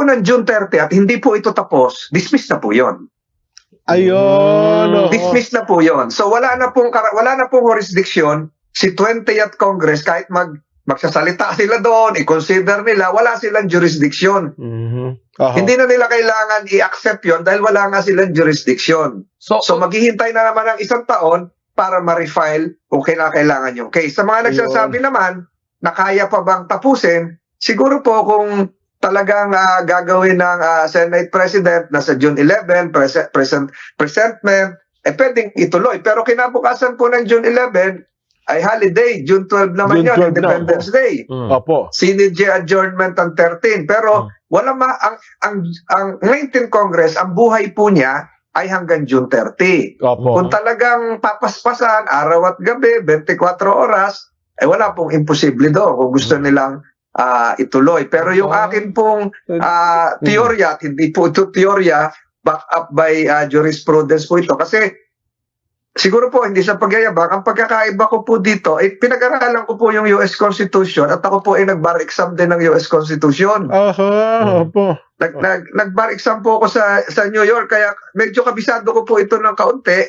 ng June 30 at hindi po ito tapos, dismiss na po yon. Ayun. oo. Dismiss na po yon. So wala na pong jurisdiction si 20th Congress kahit magsasalita sila doon, i-consider nila, wala silang jurisdiction. Aha. Hindi na nila kailangan i-accept yon dahil wala nga silang jurisdiction. So maghihintay na naman ng isang taon para ma-refile kung kailangan yung case. Sa mga nagsasabi naman na kaya pa bang tapusin, siguro po kung talagang gagawin ng Senate President na sa June 11, presentment, pwedeng ituloy. Pero kinabukasan po ng June 11 ay holiday. June 12 naman June yun, 12 na, Independence Day. Opo. CNJ adjournment ang 13. Pero wala ang 19th Congress, ang buhay po niya ay hanggang June 30. Opo. Kung talagang papaspasan, araw at gabi, 24 oras, ay wala pong imposible doon kung gusto nilang ituloy. Pero yung akin pong teorya, at hindi po ito teorya, back up by jurisprudence po ito. Kasi siguro po, hindi sa pagyayabang, ang pagkakaiba ko po dito, pinag-aralan ko po yung US Constitution at ako po ay nag-bar exam din ng US Constitution. Aha, opo. Nag-bar exam po ako sa New York, kaya medyo kabisado ko po ito ng kaunti.